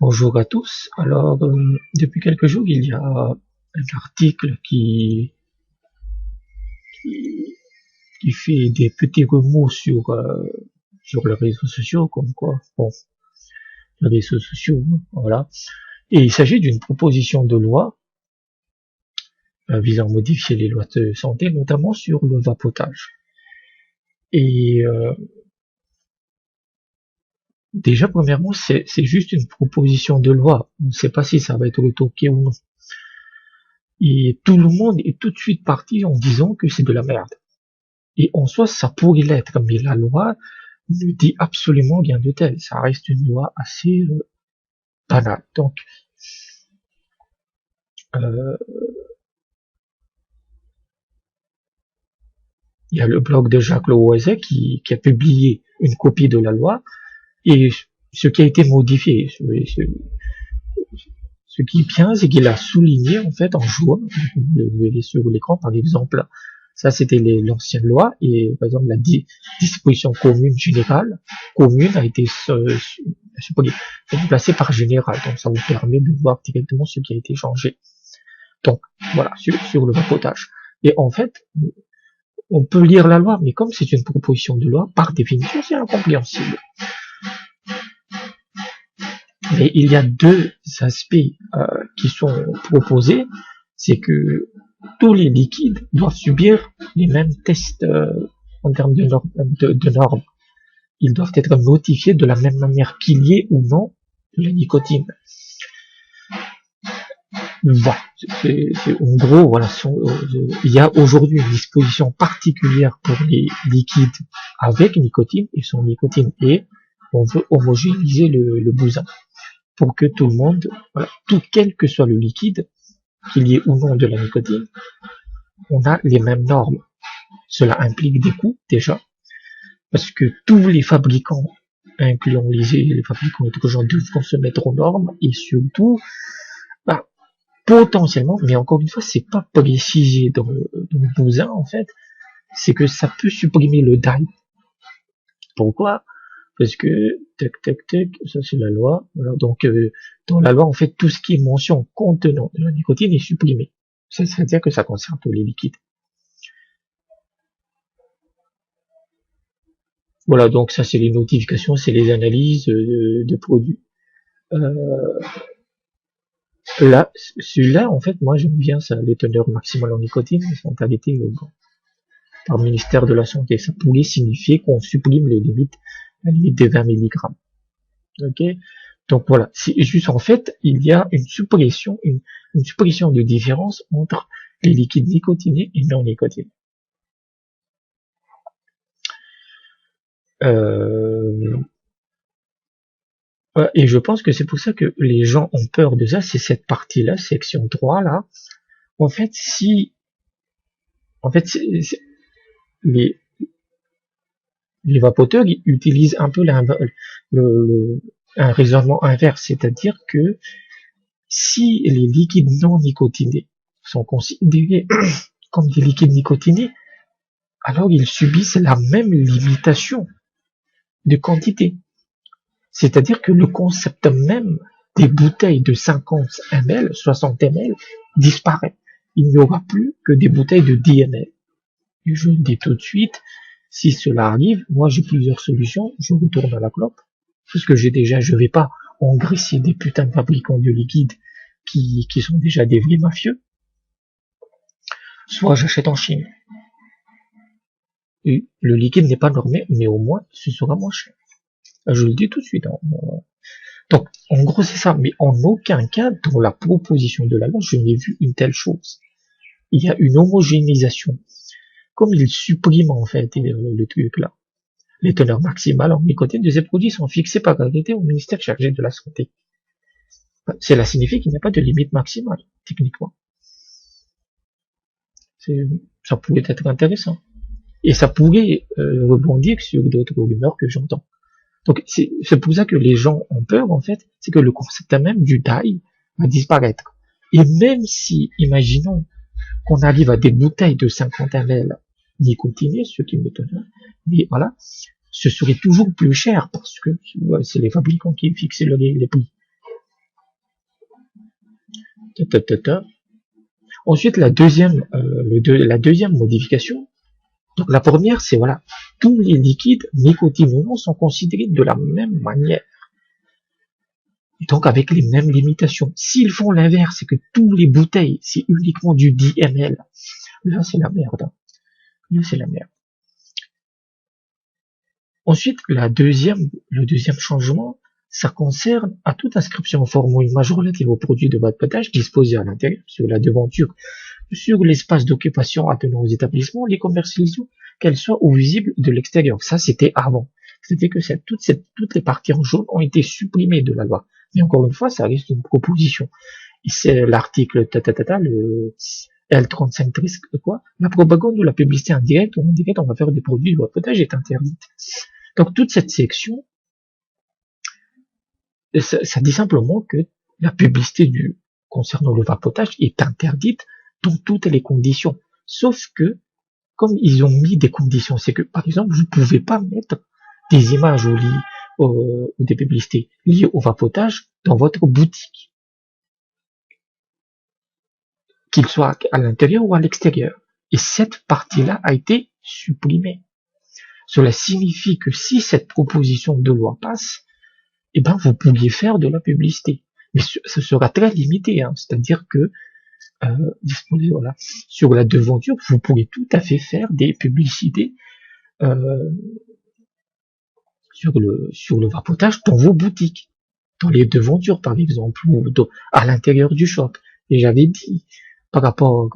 Bonjour à tous. Alors, depuis quelques jours, il y a un article qui, qui fait des petits remous sur les réseaux sociaux, comme quoi, bon, les réseaux sociaux, voilà. Et il s'agit d'une proposition de loi visant à modifier les lois de santé, notamment sur le vapotage. Et déjà, premièrement, c'est juste une proposition de loi. On ne sait pas si ça va être retoqué ou non. Et tout le monde est tout de suite parti en disant que c'est de la merde. Et en soi, ça pourrait l'être, mais la loi ne dit absolument rien de tel. Ça reste une loi assez banale. Donc, euh, il y a le blog de Jacques Loiset qui a publié une copie de la loi, et ce qui a été modifié, ce qui est bien, c'est qu'il a souligné, en fait, en jouant, vous le voyez sur l'écran, par exemple, ça c'était l'ancienne loi, et par exemple la disposition commune générale, commune a été remplacée par générale, donc ça vous permet de voir directement ce qui a été changé. Donc voilà, sur le vapotage. Et en fait, on peut lire la loi, mais comme c'est une proposition de loi, par définition, c'est incompréhensible. Mais il y a deux aspects qui sont proposés, c'est que tous les liquides doivent subir les mêmes tests en termes de normes. Ils doivent être notifiés de la même manière qu'il y ait ou non de la nicotine. Voilà, en gros, voilà, il y a aujourd'hui une disposition particulière pour les liquides avec nicotine et sans nicotine, et on veut homogénéiser le bousin pour que tout le monde, voilà, quel que soit le liquide, qu'il y ait ou non de la nicotine, on a les mêmes normes. Cela implique des coûts déjà, parce que tous les fabricants, incluant les fabricants étrangers, devront se mettre aux normes, et surtout, bah, potentiellement, mais encore une fois, c'est pas précisé dans le bousin en fait, c'est que ça peut supprimer le dye. Pourquoi? Parce que ça c'est la loi. Voilà, donc dans la loi, en fait, tout ce qui est mention contenant de la nicotine est supprimé. C'est-à-dire que ça concerne tous les liquides. Voilà, donc ça c'est les notifications, c'est les analyses de produits. Là, celui-là, en fait, moi j'aime bien ça, les teneurs maximales en nicotine, sont arrêtées par le ministère de la Santé. Ça pourrait signifier qu'on supprime les limites, la limite des 20 mg. Ok? Donc voilà, c'est juste en fait, il y a une suppression de différence entre les liquides nicotinés et non nicotinés. Et je pense que c'est pour ça que les gens ont peur de ça, c'est cette partie-là, section 3 là. En fait, les, les vapoteurs ils utilisent un peu un raisonnement inverse, c'est-à-dire que si les liquides non nicotinés sont considérés comme des liquides nicotinés, alors ils subissent la même limitation de quantité. C'est-à-dire que le concept même des bouteilles de 50 ml, 60 ml disparaît. Il n'y aura plus que des bouteilles de 10 ml. Et je le dis tout de suite, si cela arrive, moi j'ai plusieurs solutions, je retourne à la clope, parce que je vais pas engraisser des putains de fabricants de liquides qui sont déjà des vrais mafieux. Soit j'achète en Chine. Et le liquide n'est pas normé, mais au moins ce sera moins cher. Je le dis tout de suite. Hein. Donc, en gros, c'est ça. Mais en aucun cas, dans la proposition de la loi, je n'ai vu une telle chose. Il y a une homogénéisation. Comme il supprime, en fait, le truc là. Les teneurs maximales en nicotine de ces produits sont fixées par arrêté au ministère chargé de la Santé. Cela signifie qu'il n'y a pas de limite maximale, techniquement. Ça pourrait être intéressant. Et ça pourrait rebondir sur d'autres rumeurs que j'entends. Donc c'est pour ça que les gens ont peur, en fait, c'est que le concept même du dye va disparaître. Et même si, imaginons qu'on arrive à des bouteilles de 50 ml nicotinées, ce qui m'étonne, mais voilà, ce serait toujours plus cher parce que c'est les fabricants qui fixent les prix. Ensuite, la deuxième modification. Donc la première, c'est voilà, tous les liquides nicotineux sont considérés de la même manière. Et donc avec les mêmes limitations. S'ils font l'inverse, c'est que tous les bouteilles, c'est uniquement du 10 ml. Là, c'est la merde. Là, c'est la merde. Ensuite, le deuxième changement, ça concerne à toute inscription au format image relative aux produits de vapotage disposés à l'intérieur, sur la devanture, sur l'espace d'occupation attenant aux établissements, les commercialisations, qu'elles soient ou visibles de l'extérieur. Ça, c'était avant. C'était que toutes les parties en jaune ont été supprimées de la loi. Mais encore une fois, ça reste une proposition. Et c'est l'article le L35 quoi. La propagande ou la publicité indirecte ou indirecte en faveur des produits de vapotage est interdite. Donc toute cette section, ça dit simplement que la publicité concernant le vapotage est interdite dans toutes les conditions. Sauf que, comme ils ont mis des conditions, c'est que, par exemple, vous ne pouvez pas mettre des images ou des publicités liées au vapotage dans votre boutique. Qu'il soit à l'intérieur ou à l'extérieur. Et cette partie-là a été supprimée. Cela signifie que si cette proposition de loi passe, eh ben, vous pourriez faire de la publicité. Mais ce sera très limité, hein. C'est-à-dire que, voilà, sur la devanture, vous pourrez tout à fait faire des publicités, sur le vapotage dans vos boutiques. Dans les devantures, par exemple, ou à l'intérieur du shop. Et j'avais dit, par rapport,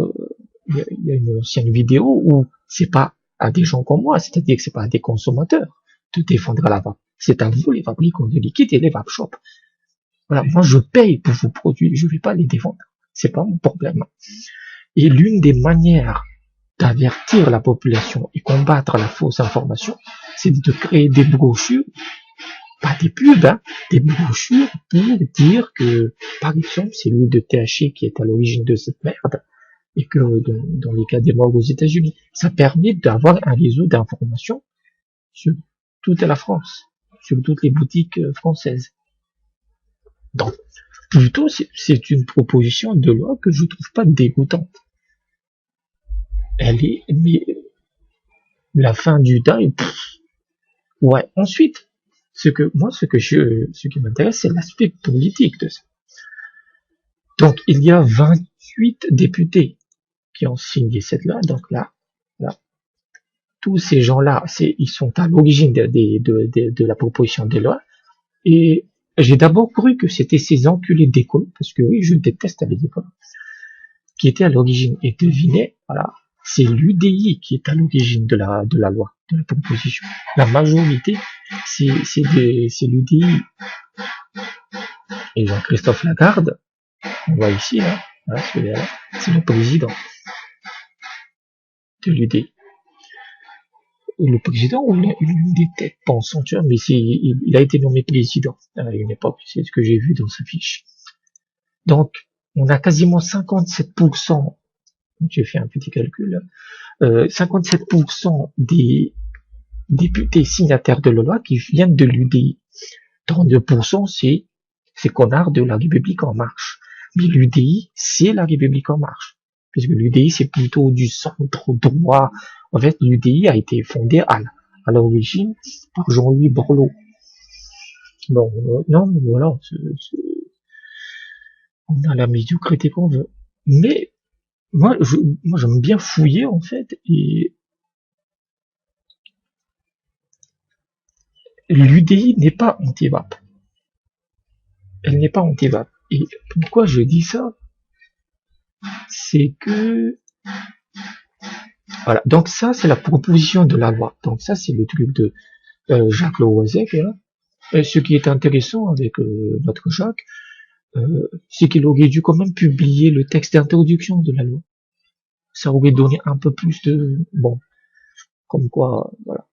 il y a une ancienne vidéo où c'est pas à des gens comme moi, c'est-à-dire que c'est pas à des consommateurs de défendre la vape. C'est à vous, les fabricants de liquide et les vape shops. Voilà, moi je paye pour vos produits, je vais pas les défendre. C'est pas mon problème. Et l'une des manières d'avertir la population et combattre la fausse information, c'est de créer des brochures, pas des pubs, hein, des brochures pour dire que, par exemple, c'est l'huile de THC qui est à l'origine de cette merde, et que dans les cas des morts aux États-Unis, ça permet d'avoir un réseau d'informations sur toute la France, sur toutes les boutiques françaises. Donc, plutôt, c'est une proposition de loi que je trouve pas dégoûtante. Mais la fin du deuil, ouais. Ensuite, ce qui m'intéresse, c'est l'aspect politique de ça. Donc, il y a 28 députés qui ont signé cette loi. Donc là, tous ces gens-là, ils sont à l'origine de la proposition de loi. Et j'ai d'abord cru que c'était ces enculés d'école, parce que oui, je déteste les écoles, qui étaient à l'origine. Et devinez, voilà, c'est l'UDI qui est à l'origine de la loi, de la proposition. La majorité, c'est l'UDI. Et Jean-Christophe Lagarde, on voit ici, là, celui-là, c'est le président de l'UDI. Le président ou une des têtes pensantes, mais il a été nommé président à une époque, c'est ce que j'ai vu dans sa fiche. Donc, on a quasiment 57%, j'ai fait un petit calcul, 57% des députés signataires de la loi qui viennent de l'UDI. 32%, c'est ces connards de la République en marche. Mais l'UDI, c'est la République en marche. Puisque l'UDI, c'est plutôt du centre droit. En fait, l'UDI a été fondé à l'origine par Jean-Louis Borloo. Bon, non, mais voilà, on a la médiocrité qu'on veut. Mais, moi, j'aime bien fouiller, en fait, et l'UDI n'est pas anti-vape. Elle n'est pas anti-vape. Et pourquoi je dis ça? C'est que, voilà. Donc ça, c'est la proposition de la loi. Donc ça, c'est le truc de Jacques Lowazek. Ce qui est intéressant avec notre Jacques, c'est qu'il aurait dû quand même publier le texte d'introduction de la loi. Ça aurait donné un peu plus de... Bon, comme quoi, voilà.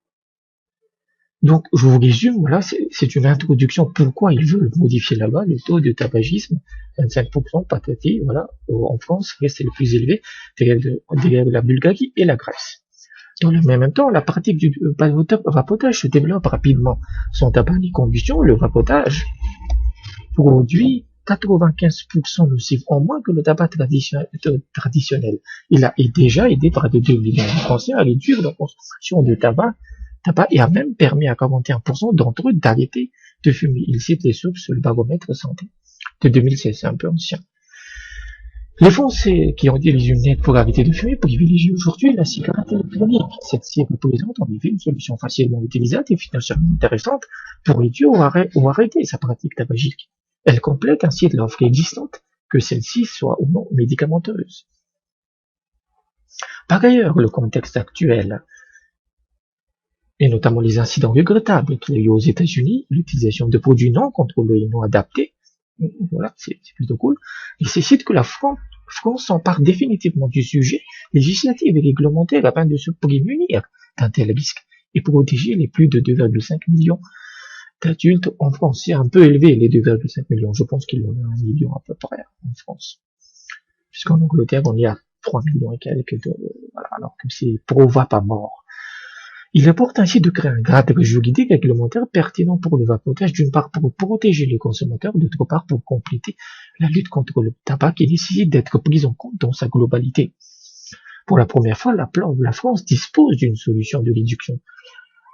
Donc, je vous résume, voilà, c'est une introduction. Pourquoi ils veulent modifier la loi? Le taux de tabagisme, 25%, patati, voilà, en France, reste le plus élevé, derrière la Bulgarie et la Grèce. Dans le même temps, la pratique du vapotage se développe rapidement. Sans tabac ni combustion, le vapotage produit 95% nocif en moins que le tabac traditionnel. Il a déjà aidé près de 2 millions de Français à réduire leur consommation de tabac et a même permis à 41% d'entre eux d'arrêter de fumer. Il cite les sources sur le baromètre santé de 2016, c'est un peu ancien. Les Français qui ont des lunettes pour arrêter de fumer privilégient aujourd'hui la cigarette électronique. Celle-ci représente en effet une solution facilement utilisable et financièrement intéressante pour réduire ou arrêter sa pratique tabagique. Elle complète ainsi l'offre existante, que celle-ci soit ou non médicamenteuse. Par ailleurs, le contexte actuel, et notamment les incidents regrettables qu'il y a eu aux États-Unis, l'utilisation de produits non contrôlés et non adaptés, voilà, c'est plutôt cool, nécessite que la France s'empare définitivement du sujet législatif et réglementaire afin de se prémunir d'un tel risque et protéger les plus de 2,5 millions d'adultes en France. C'est un peu élevé, les 2,5 millions. Je pense qu'il y en a 1 million à peu près en France. Puisqu'en Angleterre, on est à 3 millions et quelques, voilà, alors que c'est pro-va pas mort. Il importe ainsi de créer un cadre juridique réglementaire pertinent pour le vapotage, d'une part pour protéger les consommateurs, d'autre part pour compléter la lutte contre le tabac qui nécessite d'être prise en compte dans sa globalité. Pour la première fois, la France dispose d'une solution de réduction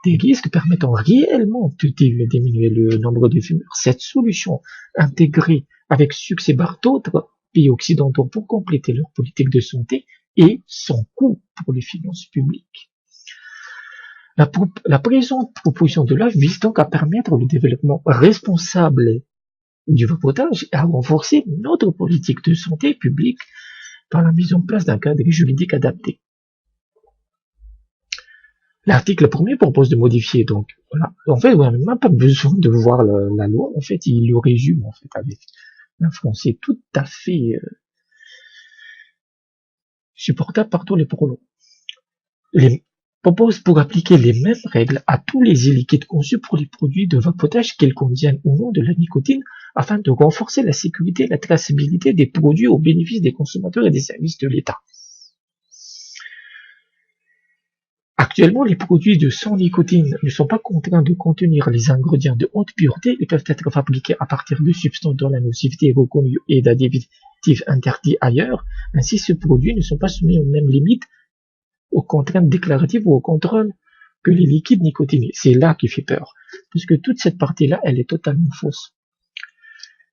des risques permettant réellement de diminuer le nombre de fumeurs. Cette solution, intégrée avec succès par d'autres pays occidentaux pour compléter leur politique de santé et sans coût pour les finances publiques. La présente proposition de loi vise donc à permettre le développement responsable du vapotage et à renforcer notre politique de santé publique par la mise en place d'un cadre juridique adapté. L'article 1er propose de modifier, donc, voilà. En fait, on n'a même pas besoin de voir la loi, en fait, il le résume, en fait, avec un français tout à fait supportable par tous les pronoms. Propose pour appliquer les mêmes règles à tous les e-liquides conçus pour les produits de vapotage qu'ils contiennent ou non de la nicotine afin de renforcer la sécurité et la traçabilité des produits au bénéfice des consommateurs et des services de l'État. Actuellement, les produits de sans nicotine ne sont pas contraints de contenir les ingrédients de haute pureté et peuvent être fabriqués à partir de substances dont la nocivité est reconnue et d'additifs interdits ailleurs. Ainsi, ces produits ne sont pas soumis aux mêmes limites, aux contraintes déclaratives ou au contrôle que les liquides nicotinés. C'est là qui fait peur. Puisque toute cette partie-là, elle est totalement fausse.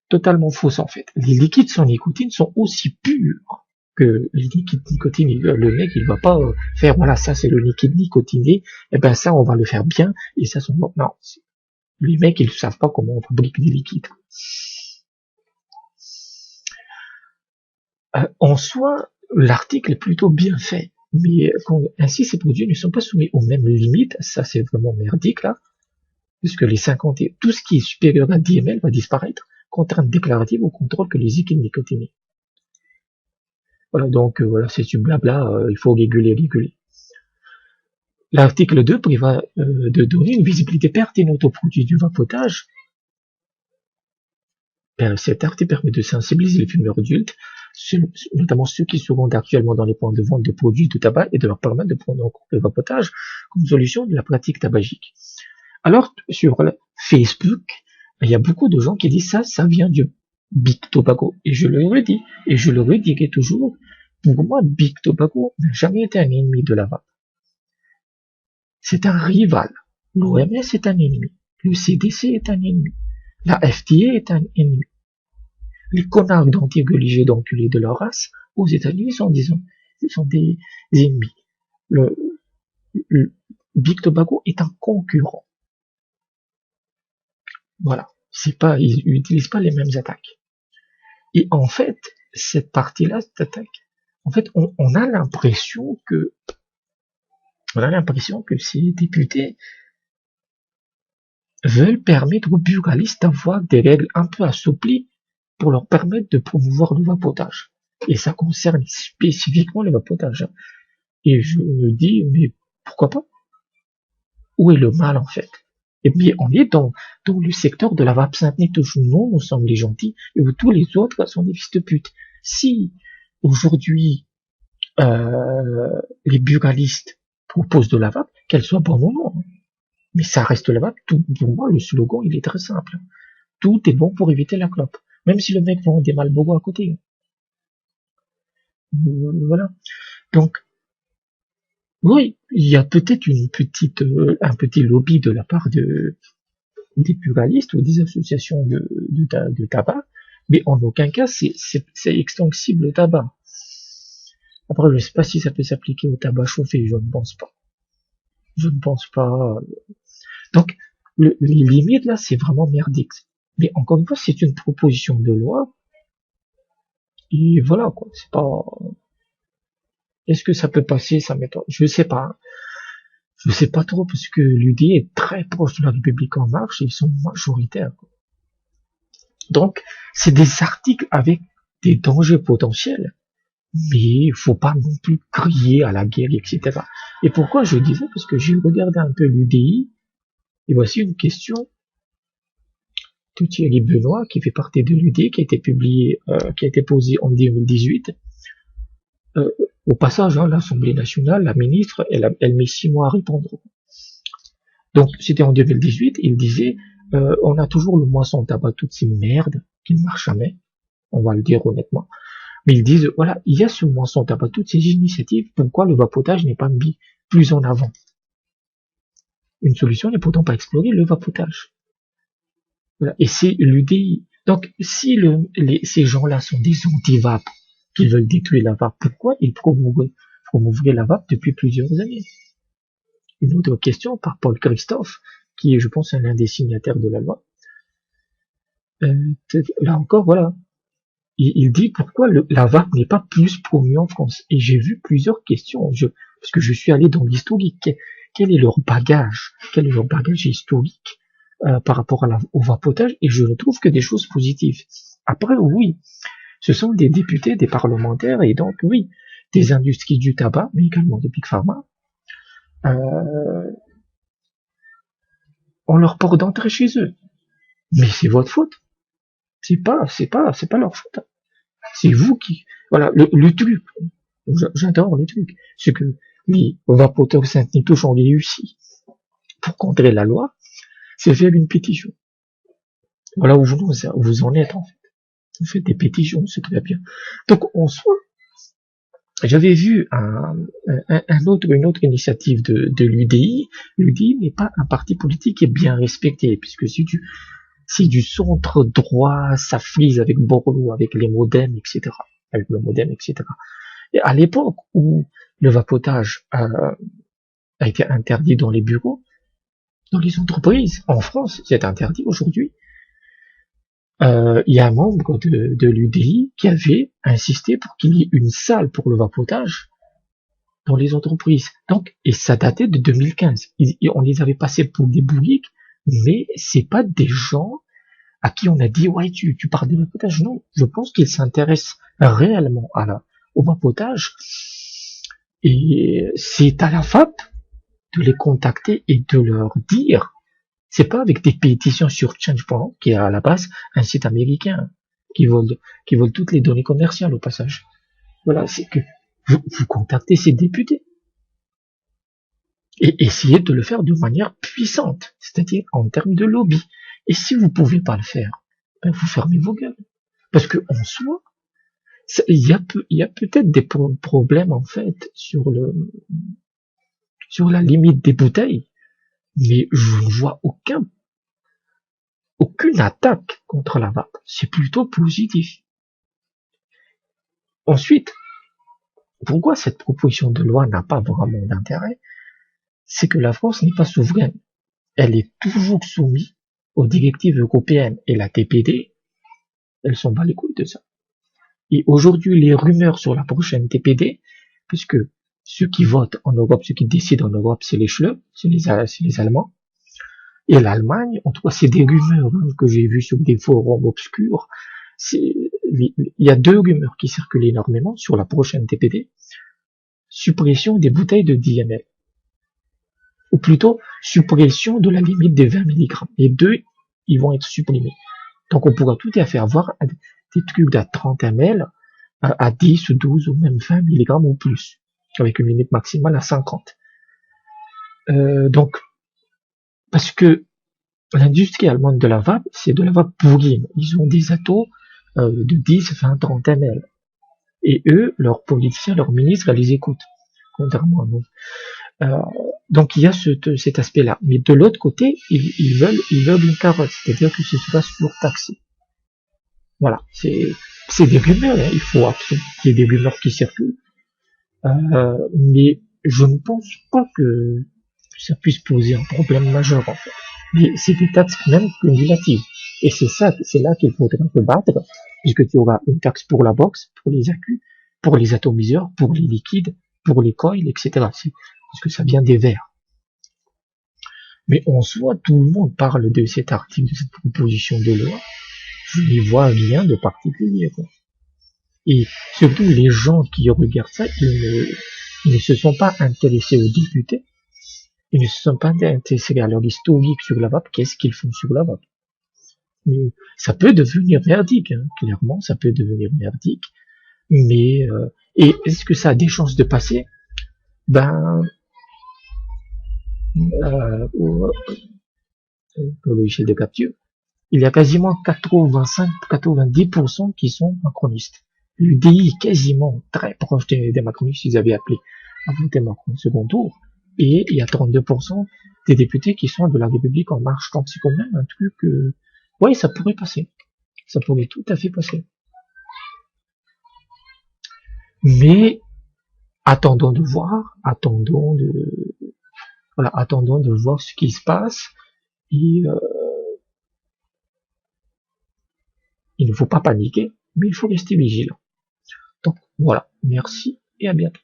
Totalement fausse, en fait. Les liquides sans nicotine sont aussi purs que les liquides nicotinés. Le mec, il va pas faire, voilà, ça c'est le liquide nicotiné, et ben ça, on va le faire bien, et ça, non. Les mecs, ils savent pas comment on fabrique des liquides. En soi, l'article est plutôt bien fait. Mais ainsi, ces produits ne sont pas soumis aux mêmes limites. Ça, c'est vraiment merdique, là. Puisque les 50 et tout ce qui est supérieur à 10 ml va disparaître. Contrainte déclarative au contrôle que les liquides nicotinés. Voilà, donc, voilà, c'est du blabla. Il faut réguler. L'article 2 prévoit de donner une visibilité pertinente aux produits du vapotage. Cet article permet de sensibiliser les fumeurs adultes, notamment ceux qui se rendent actuellement dans les points de vente de produits de tabac et de leur permettre de prendre en compte le vapotage comme solution de la pratique tabagique. Alors, sur Facebook, il y a beaucoup de gens qui disent ça vient du Big Tobacco. Et je le redis, et je le redirai toujours, pour moi, Big Tobacco n'a jamais été un ennemi de la vape. C'est un rival. L'OMS est un ennemi. Le CDC est un ennemi. La FDA est un ennemi. Les connards d'anti-religieux d'enculés de leur race, aux États-Unis, sont des ennemis. Le Big Tobacco est un concurrent. Voilà. Ils n'utilisent pas les mêmes attaques. Et en fait, cette partie-là, cette attaque, en fait, on a l'impression que ces députés veulent permettre aux buralistes d'avoir des règles un peu assouplies pour leur permettre de promouvoir le vapotage. Et ça concerne spécifiquement le vapotage. Et je me dis, mais pourquoi pas? Où est le mal, en fait? Et bien, on est dans le secteur de la vape synthèque où nous sommes les gentils et où tous les autres sont des fils de pute. Si, aujourd'hui, les buralistes proposent de la vape, qu'elle soit bonne ou non. Mais ça reste la vape. Pour moi, le slogan, il est très simple. Tout est bon pour éviter la clope. Même si le mec vend des Marlboro à côté. Voilà. Donc, oui, il y a peut-être un petit lobby de la part des pluralistes ou des associations de tabac, mais en aucun cas c'est extensible au tabac. Après, je ne sais pas si ça peut s'appliquer au tabac chauffé, je ne pense pas. Je ne pense pas. Donc, les limites là, c'est vraiment merdique. Mais encore une fois, c'est une proposition de loi, et voilà quoi. C'est pas. Est-ce que ça peut passer, ça m'étonne. Je sais pas. Je sais pas trop parce que l'UDI est très proche de la République en marche et ils sont majoritaires. Donc, c'est des articles avec des dangers potentiels, mais il faut pas non plus crier à la guerre, etc. Et pourquoi je dis ça? Parce que j'ai regardé un peu l'UDI, et voici une question de Thierry Benoît, qui fait partie de l'UDI, qui a été publiée, qui a été posée en 2018. Au passage, hein, l'Assemblée nationale, la ministre, elle met 6 mois à répondre. Donc, c'était en 2018, il disait, on a toujours le moisson tabac, toutes ces merdes qui ne marchent jamais, on va le dire honnêtement. Mais ils disent, voilà, il y a ce moisson tabac, toutes ces initiatives, pourquoi le vapotage n'est pas mis plus en avant? Une solution n'est pourtant pas explorée, le vapotage. Voilà. Et c'est l'UDI. Donc, si ces gens-là sont des anti-vap, qui veulent détruire la vape, pourquoi ils promouvraient la vape depuis plusieurs années? Une autre question par Paul Christophe, qui est, je pense, l'un des signataires de la loi. Là encore, voilà. Il dit pourquoi la vape n'est pas plus promue en France. Et j'ai vu plusieurs questions, parce que je suis allé dans l'historique. Quel est leur bagage? Quel est leur bagage historique par rapport au vapotage? Et je ne trouve que des choses positives. Après, oui, ce sont des députés, des parlementaires, et donc, oui, des industries du tabac, mais également des big pharma. On leur porte d'entrer chez eux. Mais c'est votre faute. C'est pas leur faute. C'est vous qui, voilà, le truc. J'adore le truc. C'est que les vapoteurs Saint-Nitouche ont réussi pour contrer la loi, c'est faire une pétition. Voilà où vous en êtes, en fait. Vous faites des pétitions, c'est très bien. Donc, en soi, j'avais vu une autre initiative de l'UDI. L'UDI n'est pas un parti politique qui est bien respecté, puisque si du centre droit, ça frise avec Borloo, avec les modems, etc. Avec le modem, etc. Et à l'époque où le vapotage a été interdit dans les bureaux, dans les entreprises, en France, c'est interdit aujourd'hui. Il y a un membre de l'UDI qui avait insisté pour qu'il y ait une salle pour le vapotage dans les entreprises. Donc, et ça datait de 2015. On les avait passés pour des bouliques, mais c'est pas des gens à qui on a dit, ouais, tu parles de vapotage. Non, je pense qu'ils s'intéressent réellement au vapotage. Et c'est à la FAP de les contacter et de leur dire, c'est pas avec des pétitions sur Change.org, qui est à la base un site américain, qui vole toutes les données commerciales au passage. Voilà, c'est que vous contactez ces députés. Et essayez de le faire de manière puissante, c'est-à-dire en termes de lobby. Et si vous pouvez pas le faire, ben vous fermez vos gueules. Parce que en soi, il y a peut-être des problèmes en fait sur la limite des bouteilles, mais je ne vois aucune attaque contre la vape. C'est plutôt positif. Ensuite, pourquoi cette proposition de loi n'a pas vraiment d'intérêt? C'est que la France n'est pas souveraine. Elle est toujours soumise aux directives européennes et la TPD, elles s'en bat les couilles de ça. Et aujourd'hui, les rumeurs sur la prochaine TPD, puisque ceux qui votent en Europe, ceux qui décident en Europe, c'est les Schleux, c'est les Allemands. Et l'Allemagne, en tout cas, c'est des rumeurs que j'ai vues sur des forums obscurs. Il y a 2 rumeurs qui circulent énormément sur la prochaine TPD. Suppression des bouteilles de 10 ml. Ou plutôt, suppression de la limite des 20 mg. Les 2, ils vont être supprimés. Donc, on pourra tout à fait avoir des trucs d'à 30 ml, à 10, 12 ou même 20 mg ou plus, avec une limite maximale à 50. Donc, parce que l'industrie allemande de la vape, c'est de la vape pourrie. Ils ont des atos de 10, 20, 30 ml. Et eux, leurs politiciens, leurs ministres, les écoutent, contrairement à nous. Donc il y a cet aspect-là. Mais de l'autre côté, ils veulent une carotte, c'est-à-dire que ce sera surtaxé. Voilà, c'est des rumeurs, hein. Il faut absolument qu'il y ait des rumeurs qui circulent. Mais je ne pense pas que ça puisse poser un problème majeur en fait. Mais c'est des taxes même cumulatives. Et c'est là qu'il faudra se battre, puisque tu auras une taxe pour la box, pour les accus, pour les atomiseurs, pour les liquides, pour les coils, etc. Parce que ça vient des verres. Mais en soi, tout le monde parle de cet article, de cette proposition de loi. Je n'y vois rien de particulier, quoi. Et surtout, les gens qui regardent ça, ils ne se sont pas intéressés aux députés, ils ne se sont pas intéressés à leur historique sur la vape, qu'est-ce qu'ils font sur la vape. Mais ça peut devenir merdique, hein, clairement, ça peut devenir merdique. Mais et est-ce que ça a des chances de passer? Ben, pour le logiciel de capture, il y a quasiment 85-90% qui sont macronistes. L'UDI est quasiment très proche des macronistes, ils avaient appelé à voter Macron au second tour. Et il y a 32% des députés qui sont de la République en marche. Donc c'est quand même un truc, ouais, ça pourrait passer. Ça pourrait tout à fait passer. Mais attendons de voir, attendons de voir ce qui se passe. Et il ne faut pas paniquer, mais il faut rester vigilant. Donc voilà, merci et à bientôt.